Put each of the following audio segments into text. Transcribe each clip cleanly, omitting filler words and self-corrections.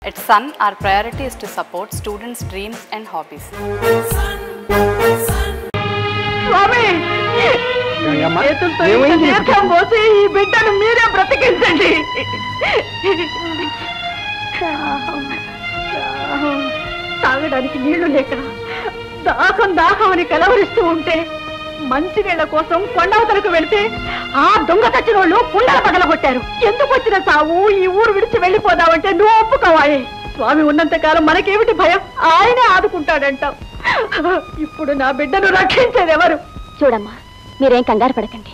At Sun, our priority is to support students' dreams and hobbies. Swami! దీర్ఘం పోసి ఈ బిడ్డను మీరే బ్రతికించండి. తాగడానికి నీళ్లు లేక దాహం అని కలవరిస్తూ ఉంటే మంచినీళ్ల కోసం కొండవతలకు వెళితే ఆ దొంగ చచ్చిన వాళ్ళు కుండల పగలగొట్టారు. ఎందుకు వచ్చిన సావు ఈ ఊరు విడిచి వెళ్ళిపోదామంటే నువ్వు ఒప్పుకోవాలి. స్వామి ఉన్నంత కాలం మనకేమిటి భయం? ఆయనే ఆదుకుంటాడంటావు. ఇప్పుడు నా బిడ్డను రక్షించేది ఎవరు? చూడమ్మా, మీరేం కంగారు పడకండి.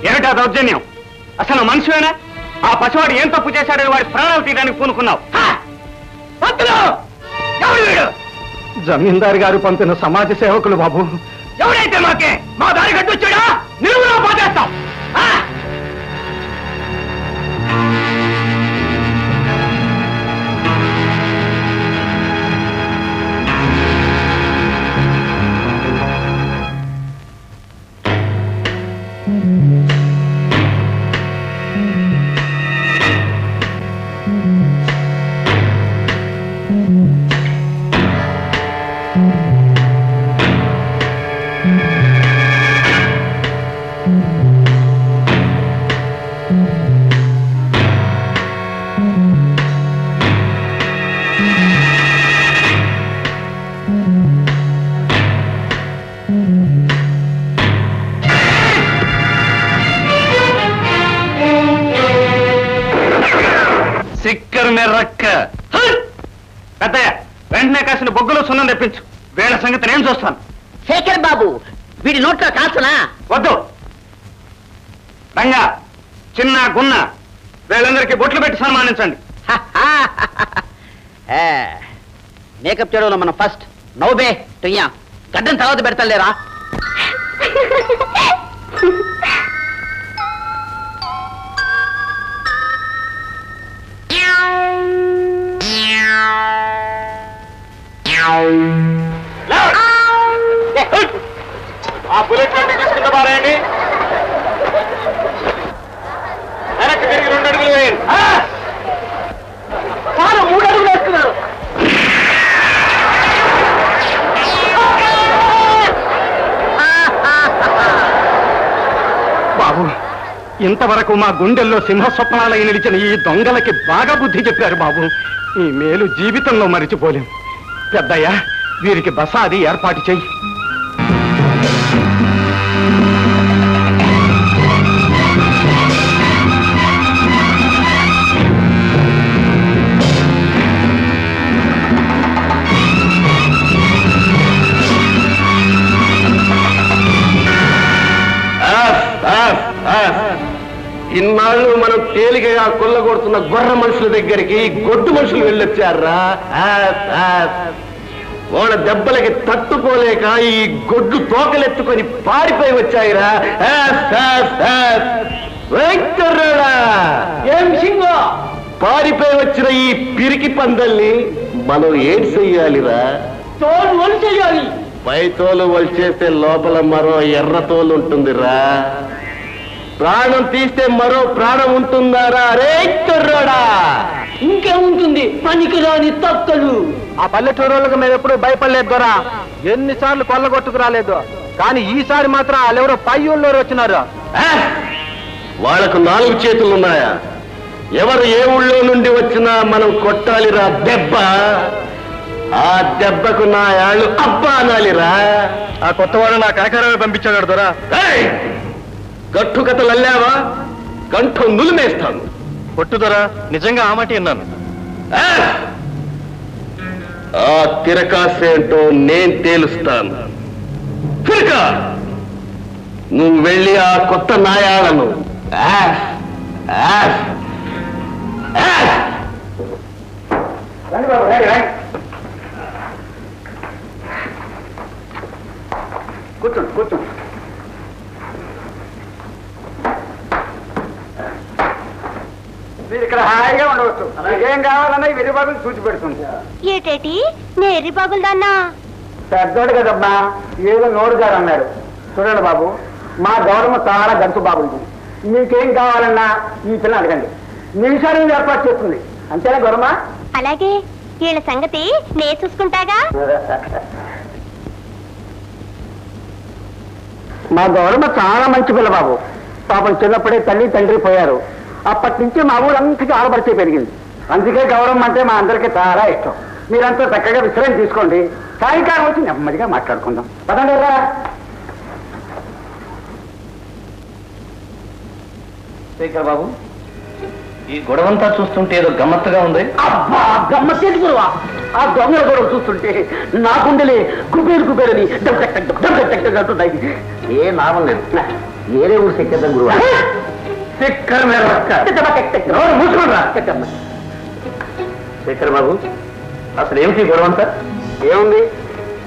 ఏమిటా దౌర్జన్యం? అసలు మనిషివేనా? ఆ పసివాడు ఏం తప్పు చేశాడని వాడి ప్రాణాలు తీయడానికి పూనుకున్నావు. జమీందారు గారు పంపిన సమాజ సేవకులు బాబు. ఎవరైతే మాకే మా దారి కట్టొచ్చాడా నిలువులో పోతేస్తాం. పెద్దయ్య, వెంటనే కాసిన బొగ్గులో సున్నం తెప్పించు. వీళ్ళ సంగతి నేను చూస్తాను. శేఖర్ బాబు, వీడి నోట్లో కాల్చనా? వద్దు. రంగా, చిన్న గున్న వీళ్ళందరికీ బొట్లు పెట్టి సన్మానించండి. మేకప్ చేయడంలో మనం ఫస్ట్. నవ్వే టుయ్యా, గడ్డం తర్వాత పెడతాలేరా? ఆ బుల్లెట్ తీసుకుంటా పారాయండి. వెనక్కి తిరిగి 2 అడుగులు వేయండి. 3 అడుగులు వేస్తున్నారు. బాబు, ఇంతవరకు మా గుండెల్లో సింహస్వప్నాలై నిలిచిన ఈ దొంగలకి బాగా బుద్ధి చెప్పారు బాబు. ఈ మేలు జీవితంలో మరిచిపోలేం. పెద్దయ్య, వీరికి బస అది ఏర్పాటు చెయ్యి. ఇన్నాళ్ళు మనం తేలికగా కొల్లగొడుతున్న గొర్రె మనుషుల దగ్గరికి గొడ్డు మనుషులు వెళ్ళొచ్చారా? వాళ్ళ దెబ్బలకి తట్టుకోలేక ఈ గొడ్డు తోకలెత్తుకొని పారిపోయి వచ్చాయిరా. ఏం సింగో, పారిపోయి వచ్చిన ఈ పిరికి పందల్ని మనం ఏం చెయ్యాలిరా? తోలు వలు చెయ్యాలి. పై తోలు వలిచేస్తే లోపల మరో ఎర్ర తోలు ఉంటుందిరా. ప్రాణం తీస్తే మరో ప్రాణం ఉంటుందారా? రే కుర్రోడా, ఇంకేముంటుంది? పనికిరాని తక్కలు. ఆ పల్లెటూరులకు మేము ఎప్పుడు భయపడలేదు దొరా. ఎన్నిసార్లు కొల్లగొట్టుకు రాలేదు, కానీ ఈసారి మాత్రం వాళ్ళెవరో పై ఊళ్ళో వచ్చినారు. వాళ్ళకు 4 చేతులున్నాయా? ఎవరు ఏ ఊళ్ళో నుండి వచ్చినా మనం కొట్టాలిరా దెబ్బ. ఆ దెబ్బకు నా యాళ్ళు అబ్బా అనాలిరా. ఆ కొత్తవాడు నా కాకరమే పంపించాడు దొరా. గట్టు కథలు అల్లావా కంఠం నులిమేస్తాను. కొట్టుదరా, నిజంగా ఆ మాట అన్నాను. ఆ తిరకాసేంటో నేను తేలుస్తాను. తిరక, నువ్వు వెళ్ళి ఆ కొత్త నాయాలను కూర్చోండి కూర్చోండి. మీరు ఇక్కడ హాయిగా ఉండవచ్చు. ఏం కావాలన్నా ఈ వెర్రి బాగులు చూసి పెడుతుంది. ఏటేటి నేను ఎర్రి బాగులు దాన్నా? పెద్దోడు కదమ్మా, ఏదో నోరు గారు అన్నాడు. చూడండి బాబు, మా గౌరమ్మ చాలా గంతు బాగుంది. మీకేం కావాలన్నా ఈ పిల్ల అడగండి, నిమిషాలు ఏర్పాటు చేస్తుంది. అంతేనా గౌరమ్మ? అలాగే, వీళ్ళ సంగతి నే చూసుకుంటాగా. మా గౌరమ్మ చాలా మంచి పిల్ల బాబు. పాపం చిన్నప్పుడే తల్లి తండ్రి పోయారు. అప్పటి నుంచి మా ఊరంతకి ఆడబడితే పెరిగింది. అందుకే గౌరమ్మ అంటే మా అందరికీ చాలా ఇష్టం. మీరంతా చక్కగా విశ్రాంతి తీసుకోండి, సాయంకాలం వచ్చి నెమ్మదిగా మాట్లాడుకుందాం. పదండి రా. శేఖర్ బాబు, ఈ గొడవంతా చూస్తుంటే ఏదో గమ్మత్తుగా ఉంది. అబ్బా, గమ్మత్తేది గురువా. ఆ దొంగల గొడవ చూస్తుంటే నా గుండెలే కుబేరుని అంటున్నాయి. ఏ లాభం లేదు. ఏరే ఊరు శక్కేద్దాం గురువా. మూసుకోండి. శేఖర్ బాబు, అసలు ఏమిటి గొడవంతా? ఏముంది,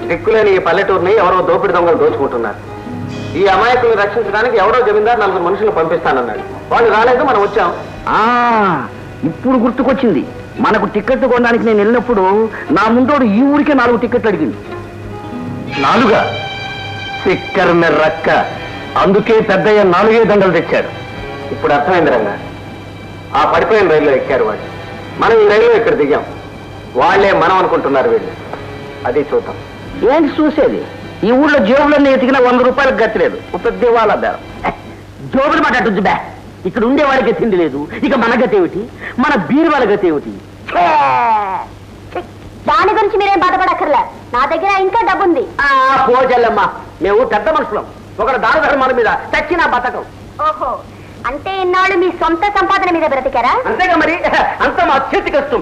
దిక్కులేని ఈ పల్లెటూరుని ఎవరో దోపిడి దొంగలు దోచుకుంటున్నారు. ఈ అమాయకుల్ని రక్షించడానికి ఎవరో జమీందారు 4 మనుషులు పంపిస్తానన్నాడు. వాళ్ళు రాలేదు, మనం వచ్చాం. ఇప్పుడు గుర్తుకొచ్చింది. మనకు టికెట్లు కొనడానికి నేను వెళ్ళినప్పుడు నా ముందోడు ఈ ఊరికే 4 టికెట్లు అడిగింది. 4? సిక్కర్ మెర్రక్క. అందుకే పెద్దయ్య 4 దండలు తెచ్చాడు. ఇప్పుడు అర్థమైంది రంగా. ఆ పడిపోయిన రైల్లో ఎక్కారు వాళ్ళు. మనం ఈ రైల్లో ఇక్కడ దిగాం. వాళ్లే మనం అనుకుంటున్నారు వీళ్ళు. అది చూద్దాం. ఏంటి చూసేది? ఈ ఊళ్ళో జేబులన్నీ ఎతికినా 100 రూపాయలకు గతిలేదు. ఒక దివాలా బేరం. జోబులు మాట్లాడుతుంది బే. ఇక్కడ ఉండే వాళ్ళకి తిండి లేదు, ఇక మన గతి ఏమిటి? మన బీరు వాళ్ళ గతి ఏమిటి? దాని గురించి మీరేం బాధపడక్కర్లే, నా దగ్గర ఇంకా డబ్బుంది. పోజల్లమ్మా, మేము పెద్ద మనుషులం. ఒకరు దాన ధర్మాల మీద చచ్చినా బతకం. ఓహో, అంటే ఇన్నాళ్ళు మీ సొంత సంపాదన మీద బ్రతికారా? అంతేగా మరి, అంత మా చేతి కష్టం.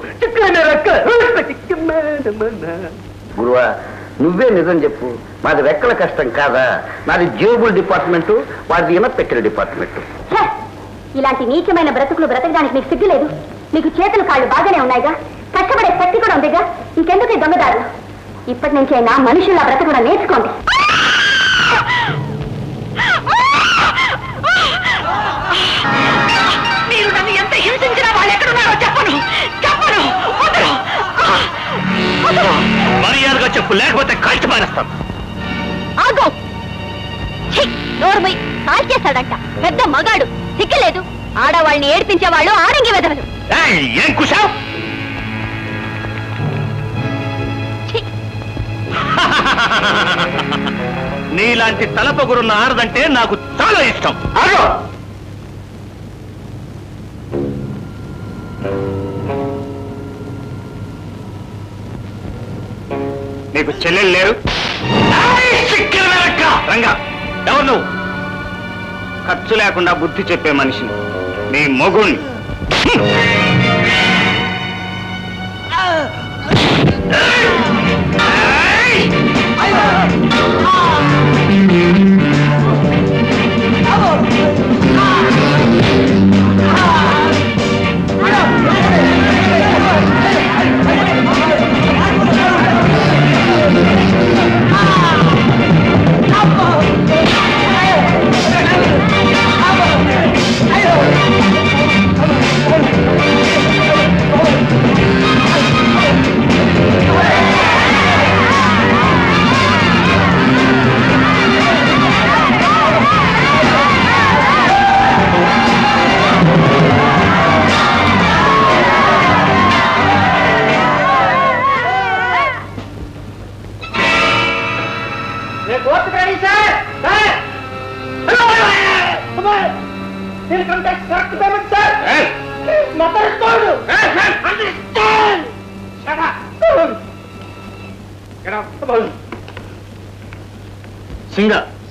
గురువా, నువ్వే నిజం చెప్పు. మాది రెక్కల కష్టం కాదా? నాది జేబుల్ డిపార్ట్మెంటు, వాది ఇనపెట్టెల డిపార్ట్మెంటు. ఇలాంటి నీచమైన బ్రతుకులు బ్రతకడానికి మీకు సిగ్గు లేదు? మీకు చేతులు కాళ్ళు బాగానే ఉన్నాయిగా, కష్టపడే శక్తి కూడా ఉందిగా, ఇంకెందుకు దొంగదారు? ఇప్పటి నుంచైనా మనుషుల బ్రతకడం నేర్చుకోండి. మీరు నన్ను ఎంత హింసించినా వాళ్ళు ఎక్కడున్నారో చెప్పను. మర్యాదగా చెప్పు, లేకపోతే కాల్చి మారేస్తాం. ఆగో, నోర్మై కాల్చేశాడంట. పెద్ద మగాడు, సిగ్గలేదు. ఆడవాళ్ళని ఏడ్పించేవాళ్ళు ఆడంగి వెదవలు. ఏం కుశావ్? నీలాంటి తలపొగురున్న ఆడదంటే నాకు చాలా ఇష్టం. ఆగో, నీకు చెల్లెలు లేరు? రంగా, ఎవరు నువ్వు? ఖర్చు లేకుండా బుద్ధి చెప్పే మనిషిని, నీ మొగుణ్ణి.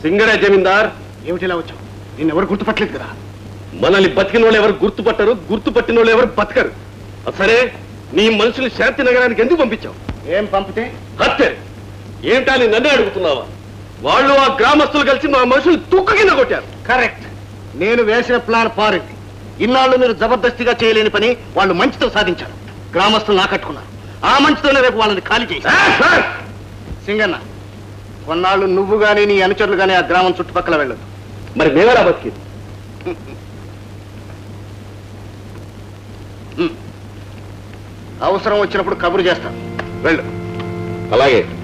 సింగడే జమీందార్. ఏమిటిలా వచ్చావు? నిన్నెవరు గుర్తుపట్టలేదు కదా? మనల్ని బతికిన వాళ్ళు ఎవరు గుర్తుపట్టరు, గుర్తుపట్టిన వాళ్ళు ఎవరు బతకరు. సరే, నీ మనుషులు శాంతి నగరానికి ఎందుకు పంపించావు? ఏం పంపితే? హత్య. ఏమిటా అని నన్నే అడుగుతున్నావా? వాళ్ళు ఆ గ్రామస్తులు కలిసి మా మనుషులు తుక్కు కింద కొట్టారు. కరెక్ట్. నేను వేసిన ప్లాన్ పారింది. ఇన్నాళ్ళు మీరు జబర్దస్తిగా చేయలేని పని వాళ్ళు మంచితో సాధించారు. గ్రామస్తులు ఆకట్టుకున్నారు. ఆ మంచితోనే రేపు వాళ్ళని ఖాళీ చేశారు. సింగన్న, కొన్నాళ్ళు నువ్వు గానీ నీ అనుచరులు గానీ ఆ గ్రామం చుట్టుపక్కల వెళ్ళదు. మరి మేమెలా బతికింది? అవసరం వచ్చినప్పుడు కబురు చేస్తాను. వెళ్ళు. అలాగే